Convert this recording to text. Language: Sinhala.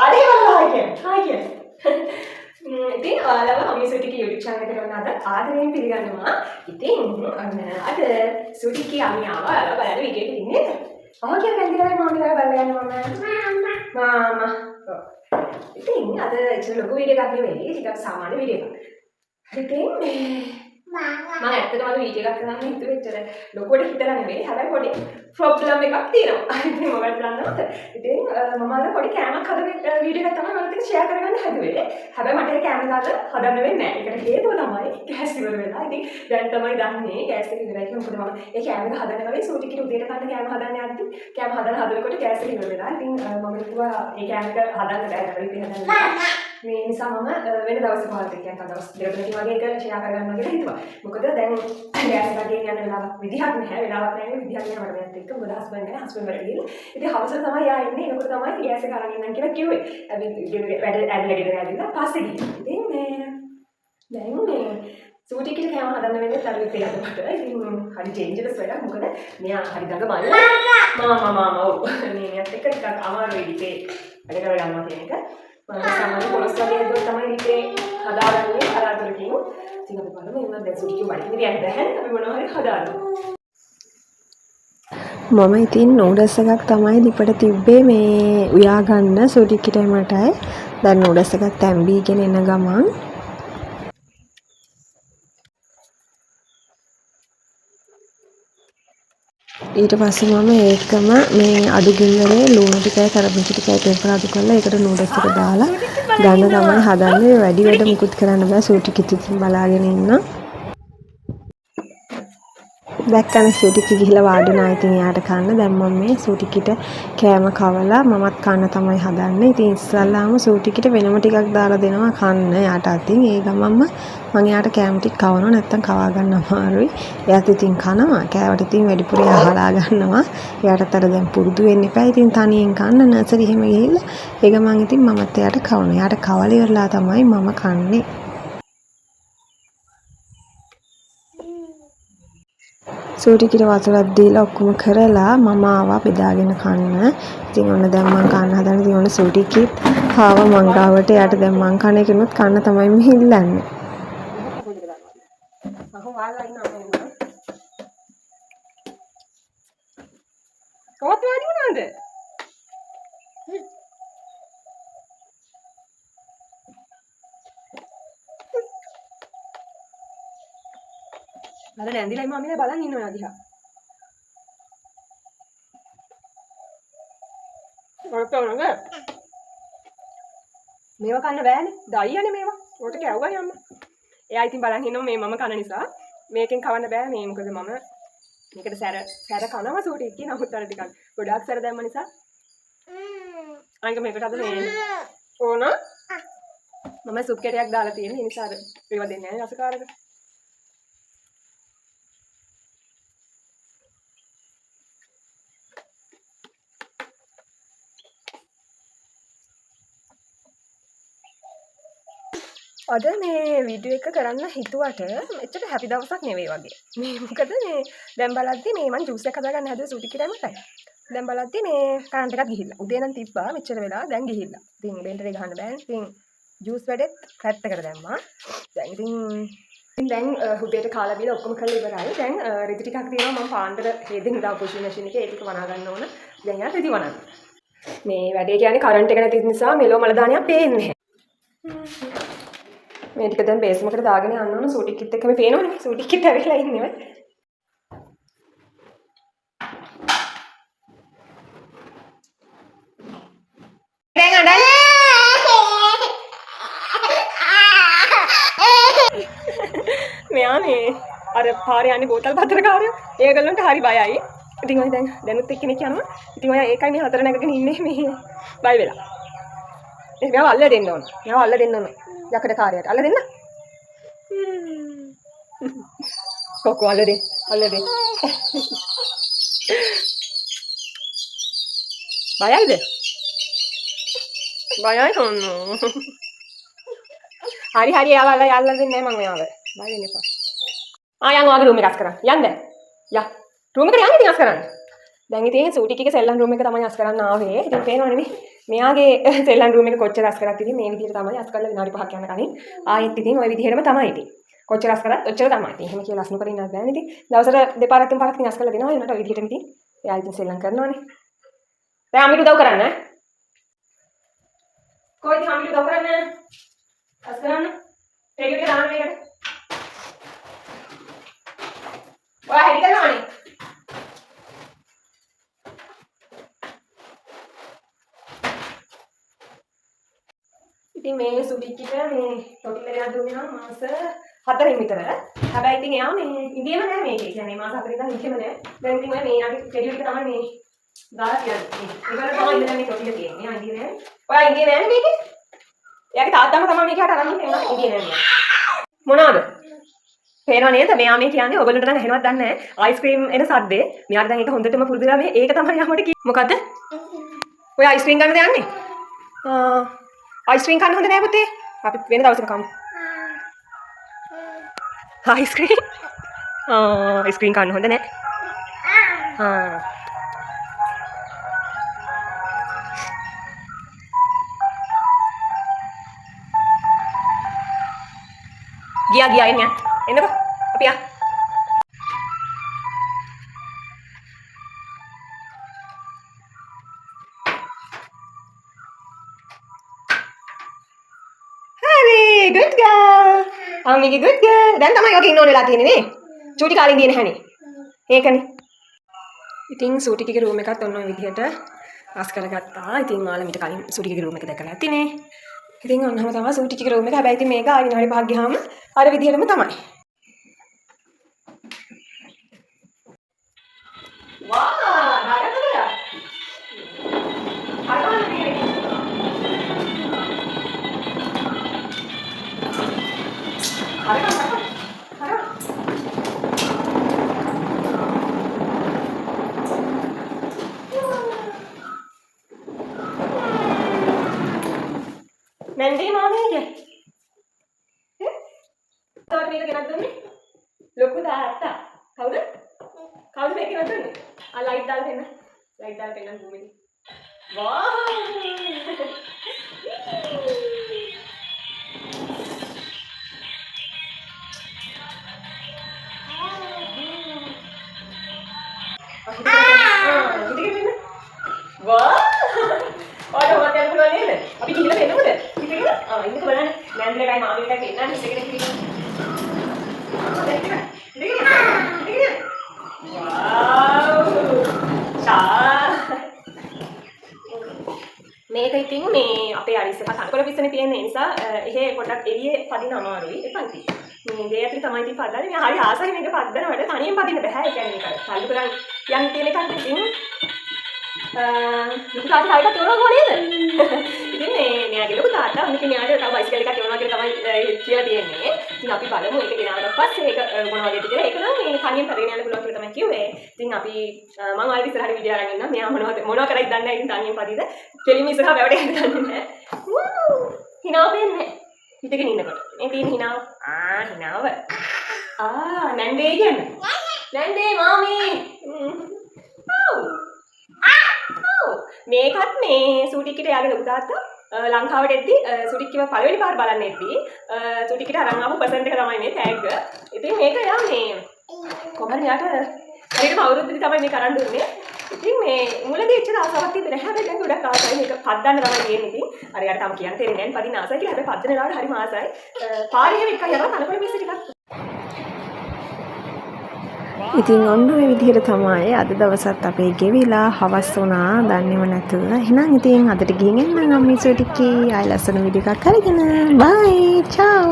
අනේ වල්ලා හායි. ඉතින් ඔයාලව මම සුටිගේ YouTube channel එකට ඔන්න අද ආදරයෙන් පිළිගන්නවා. ඉතින් ඔන්න අද සුටිගේ අම්මා ආවා. ඔයාලා බලන්න වීඩියෝ එකේ ඉන්නේ. ඔහොම කියන්නේ ඇන්දිලා මාමිලා බලලා යනවා මාමා. ඉතින් අද ඉතින් ලොකු වීඩියෝ එකක් නෙවෙයි. ටිකක් සාමාන්‍ය වීඩියෝ එකක්. ඉතින් මම ඇත්තටම අද වීඩියෝ එකක් කරන්න හිතුවේ ඇත්තට ලොකුවට හිතලා නෙවෙයි. හැබැයි පොඩි ප්‍රොබ්ලම් එකක් තියෙනවා. ඉතින් මොකක්ද දන්නවද? ඉතින් මම අද පොඩි කෑමක් හදන වීඩියෝ එකක් තමයි මම ෂෙයා කරගන්න හැදුවේ. හැබැයි මට ඒ කෑම අද හදන්න වෙන්නේ නැහැ. ඒකට හේතුව තමයි ගෑස් ඉවර වෙලා. ඉතින් දැන් තමයි දන්නේ ගෑස් එක ඉවරයි කියලා. මොකද මම ඒ කෑම එක හදන්න ගමන් සූටිකට උදේට කන්න කෑම හදන්න යද්දි කෑම හදනකොට ගෑස් එක ඉවර වෙලා. ඉතින් මම හිතුවා ඒ කෑම එක හදන්න බැහැ. ඉතින් හදන්න මේ නිසා මම වෙන දවසක හදන්න කියන්නේ දවස් දෙකකින් වගේ එක ෂෙයා කරගන්නවා කියලා හිතුවා. මොකද දැන් ගෑස් එකේ යන වෙලාවක් විදිහක් නැහැ. වෙලාවක් නැහැ විදිහක් යනවා මට එක්ක. මොකද හස්බන්ඩ් එක හස්බන්ඩ් වලට ගිහින්. ඉතින් හවස තමයි යා එන්නේ. ඒකට තමයි ගෑස් එක අරන් ඉන්නම් කියලා කිව්වේ. වැඩ ඇදලා ගෙදර ඇවිල්ලා පස්සේ ගිහින්. ඉතින් දැන් සූටිකට කෑම හදන්න වෙන්නේ තරුවේ පෙරට මට. ඉතින් හරි චේන්ජස් වැඩක්. මොකද මෙයා හරි දඟ මල්ලා. මාමා ඔව්. මෙයාත් එක්ක ටිකක් අමාරුයි ඉතින් වැඩ කරලා යනවා කියන එක. සාමාන්‍ය පොලොස් වගේ හදුවා තමයි ඉතින් හදාගන්නේ කලාතුරකින්. ඉතින් අපි බලමු එන්න දැන් සුටිකේ වඩින්න යන්න බැහැ. අපි මොනවා හරි හදාගමු. මම ඉතින් නූඩල්ස් එකක් තමයි ලිපට තිබ්බේ මේ උයා ගන්න සුටිකිටයි මටයි. දැන් නූඩල්ස් එකක් තැම්බීගෙන එන ගමන් ඊට පස්සේ මම ඒකම මේ අඩු ගින්නලේ ලුණු ටිකයි කරපිංච ටිකයි ටෙම්පරාදු කරලා ඒකට නූඩල්ස් එක දාලා ගන්න තමයි හදන්නේ. වැඩි වැඩ මුකුත් කරන්න බෑ. සූටිකිට ඉතින් බලාගෙන ඉන්න. දැක්කම සූටිකි ගිහිල්ලා වාඩි වුණා. ඉතින් එයාට කන්න දැන් මම මේ සූටිකිට කෑම කවලා මමත් කන්න තමයි හදන්නේ. ඉතින් ඉස්සල්ලාම සූටිකිට වෙනම ටිකක් දාලා දෙනවා කන්න එයාට. අතින් ඒ ගමන්ම මම එයාට කෑම ටික කවනවා. නැත්තම් කවා ගන්න අමාරුයි. එයාත් ඉතින් කනවා. කෑවට ඉතින් වැඩිපුර අහලා ගන්නවා. එයාටත් අර දැන් පුරුදු වෙන්න එපා. ඉතින් තනියෙන් කන්න නර්සරි එහෙම ගිහිල්ලා ඒ ගමන් ඉතින් මමත් එයාට කවනවා. එයාට කවල ඉවරලා තමයි මම කන්නේ. සූටිකිට වතුරක් දීලා ඔක්කොම කරලා මම ආවා බෙදාගෙන කන්න. ඉතින් ඔන්න දැන් මම කන්න හදන ඉතින් ඔන්න සූටිකිත් ආව මං ගාවට. යාට දැන් මං කන එකනොත් කන්න තමයි මේ ඉල්ලන්නේ. අහෝ වාලා ඉන්න අම්මා. කොහොමද වැඩි වුණාද? අද නැන්දිලා ඉම්මා අම්මිලා බලන් ඉන්නවා දිහා. වරතවනද? මේවා කන්න බෑනේ. දයියනේ මේවා. උකට කැව්වනේ අම්මා. එයා ඉතින් බලන් ඉන්නවා මේ මම කන නිසා. මේකෙන් කවන්න බෑ මේ මොකද මම මේකට සැර කනවා සූටි කියන නමුත් අර ටිකක් ගොඩාක් සැර දැම්ම නිසා අනික මේකට අද මේ ඕන මම සුප් කැටයක් දාලා තියෙන නිසා අර ඒව දෙන්නේ නැහැ රසකාරක. අද මේ වීඩියෝ එක කරන්න හිතුවට එච්චර හැපි දවසක් නෙවෙයි වගේ. මේ මොකද මේ දැන් බලද්දි මේ මං ජූස් එකක් හදාගන්න හැදුවේ සූටිකිටයි මටයි. දැන් බලද්දි මේ කරන්ට් එකක් ගිහිල්ලා. උදේ නම් තිබ්බා මෙච්චර වෙලා දැන් ගිහිල්ලා. ඉතින් බෙන්ටරේ ගහන්න බෑනේ. ඉතින් ජූස් වැඩෙත් පැත්තකට දැම්මා. දැන් ඉතින් උදේට කාලා බීලා ඔක්කොම කරලා ඉවරයි. දැන් රිදි ටිකක් තියෙනවා මම පාන්දර හේදෙන් දාපු වොෂින් මැෂින් එකේ ඒ ටික වනා ගන්න ඕන. දැන් යා රිදි වනන්න. මේ වැඩේ කියන්නේ කරන්ට් එක නැති නිසා මෙලෝ මල දානියක් පේන්නේ නැහැ. මේ ටික දැන් බේස්මකට දාගෙන යන්න ඕන. සූටිකිත් එක්ක මේ පේනවනේ. සූටිකිත් ඇවිල්ලා ඉන්නේ. දැන් අඬන්නේ. මෙයා මේ අර පාරේ යන්නේ බෝතල් පත්‍රකාරයෝ. ඒගොල්ලන්ට හරි බයයි. ඉතින් ඔය දැනුත් එක්කෙනෙක් යනවා. ඉතින් ඔය ඒකයි මේ හතර නැගගෙන ඉන්නේ මේ බය වෙලා. මෙයාව අල්ල දෙන්න ඕන. මෙයාව අල්ල දෙන්න ඕන. යකඩ කාර්යයට අල්ල දෙන්න. කොකෝ අල්ල දෙන්න. අල්ල දෙන්න. බයයිද? බයයි කොන්නෝ. හරි එයාව අල්ල දෙන්නේ නැහැ මම මෙයාව. බය වෙන්න එපා. යන් ඔයාගේ රූම් එක අස් කරන්න. යන්න. යා. රූම් එකට යන්න ඉතින් අස් කරන්න. දැන් ඉතින් සූටිකිගේ සෙල්ලම් රූම් එක තමයි අස් කරන්න ආවේ. ඉතින් පේනවනේ මේ මෙයාගේ සෙල්ලම් රූම් එක කොච්චර අස් කරත් ඉතින් මේ විදිහට තමයි අස් කරලා විනාඩි 5ක් යන කලින් ආයෙත් ඉතින් ওই විදිහටම තමයි ඉතින්. කොච්චර අස් කරත් ඔච්චර තමයි. ඉතින් එහෙම කියලා අස් නොකර ඉන්නත් බෑනේ ඉතින්. දවසට දෙපාරක් තුන් පාරක් ඉතින් අස් කරලා දෙනවා. ඒනට ওই විදිහටම ඉතින් එයා ඉතින් සෙල්ලම් කරනවානේ. දැන් අමිට උදව් කරන්න ඈ. කොයිද අමිට උදව් කරන්න? අස් කරන්න. ටෙඩි එක දාන්න මේකට. ඔයා හැටි කරනවානේ. ඉතින් මේ සුඩික්කිට මේ තොටිල්ල ගෙනත් දුන්නේ නම් මාස 4න් විතර. හැබැයි ඉතින් එයා මේ ඉඳියම නැහැ මේකේ. කියන්නේ මාස 4 ඉඳන් ඉඳියම නැහැ. දැන් ඉතින් ඔය මේ යාගේ ෂෙඩියුල් එක තමයි මේ දාලා කියන්නේ. ඒකට තමයි ඉඳලා මේ තොටිල්ල තියෙන්නේ. එයා ඉඳියේ නැහැ. ඔයා ඉඳියේ නැහැනේ මේකේ. එයාගේ තාත්තාම තමයි මේකට අරන් ඉන්නේ. එයා ඉඳියේ නැහැ. මොනවාද? පේනව නේද? මෙයා මේ කියන්නේ ඔයගොල්ලන්ට නම් ඇහෙනවද දන්නේ නැහැ. අයිස්ක්‍රීම් එන සද්දේ. මෙයාට දැන් ඒක හොඳටම පුරුදු වෙලා මේ ඒක තමයි යහමට කිව්වේ. මොකද්ද? ඔය අයිස්ක්‍රීම් ගන්නද යන්නේ? අයිස්ක්‍රීම් කන්න හොඳ නෑ පුතේ. අපි වෙන දවසක කමු. අයිස්ක්‍රීම්? අයිස්ක්‍රීම් කන්න හොඳ නෑ. ගියා එන්න. එන්නකෝ. අපි යා. good girl. අම්මිගේ good girl. දැන් තමයි ඔක ඉන්න ඕන වෙලා තියෙන්නේ නේ. චූටි කාලේ ඉඳියේ නැහනේ. ඒකනේ. ඉතින් සූටිකගේ රූම් එකත් ඔන්න ඔය විදිහට අස් කරගත්තා. ඉතින් ඔයාලා මීට කලින් සූටිකගේ රූම් එක දැකලා ඇතිනේ. ඉතින් ඔන්නම තමයි සූටිකගේ රූම් එක. හැබැයි ඉතින් මේක ආයෙ විනාඩි 5ක් ගියාම අර විදිහටම තමයි. වා! නරකද? හරවන්න මේ. නැන්දේ මාමේගේ තෝර මේක ගෙනත් දුන්නේ ලොකු තාත්තා කවුද මේක ගෙනත් දුන්නේ ලයිට් දාලා පෙන්න භූමියේ අපි ගිහලා එන්නකොද? ඉතින් ඉන්නක බලන්න. නැන්දලටයි මාමිලටයි පෙන්නන්න ඉඳගෙන ඉන්න. මේක ඉතින් මේ අපේ අරිස් එක තනකොළ පිස්සනේ තියෙන නිසා එහෙ පොඩ්ඩක් එළියේ පදින්න අමාරුයි. එපා ඉතින්. මේ ගේ ඇතුලේ තමයි ඉතින් පදන්නේ. මම හරි ආසයි මේක පදනවට තනියෙන් පදින්න බෑ. ඒ කියන්නේ මේක තල්ලු කරන් යන්න තියෙන එකක් ඉතින් ලොකු තාත්තා ආයෙත් යවනවා නේද? ඉතින් මෙයාගේ ලොකු තාත්තා අනිත් මෙයාට තව බයිසිකල් එකක් යවනවා කියලා තමයි කියලා තියෙන්නේ. ඉතින් අපි බලමු ඒක ගෙනාවට පස්සේ ඒක මොන වගේද කියලා. ඒක නම් මේ තනියෙන් පදගෙන යන්න පුළුවන් කියලා තමයි කිව්වේ. ඉතින් අපි මම ආයෙත් ඉස්සරහට වීඩියෝ අරන් ඉන්නම්. මෙයා මොනවා කරයිද දන්නේ නැහැ. ඉතින් තනියෙන් පදිද. කෙලිම ඉස්සරහ වැවට යන්න දන්නේ නැහැ. හිනාව වෙන්නේ. හිටගෙන ඉන්නකොට. මේ තියෙන හිනාව. හිනාව. නැන්දේ කියන්නේ. නැන්දේ මාමී. මේකත් මේ සූටික්කිට යාගේ ලොකු තාත්තා ලංකාවට එද්දි සූටික්කිව පළවෙනි පාර බලන්න එද්දි සූටික්කිට අරන් ආපු පර්සන්ට් එක තමයි මේ ටැග්. ඉතින් මේක යා මේ කොහොමද යාට හරියටම අවුරුද්දේ තමයි මේක අරන් දුන්නේ. ඉතින් මේ මුලදී එච්චර ආසාවක් තිබ්බේ නැහැ. හැබැයි දැන් ගොඩක් ආසයි මේක පද්දන්න තමයි තියෙන්නේ. ඉතින් අර යාට තාම කියන්න තේරෙන්නේ නැහැ පදින්න ආසයි කියලා. හැබැයි පද්දන ලාවට හරිම ආසයි. පාරේ එක යනවා තනකොළ පිස්ස ටිකක්. ඉතින් ඔන්න ඔය විදිහට තමයි අද දවසත් අපේ ගෙවිලා හවස් වුණා දන්නේම නැතුව. එහෙනම් ඉතින් අදට ගිහින් එන්න අම්මි සුටික්කි ආයෙ ලස්සන වීඩියෝ එකක් කරගෙන බයි චාව්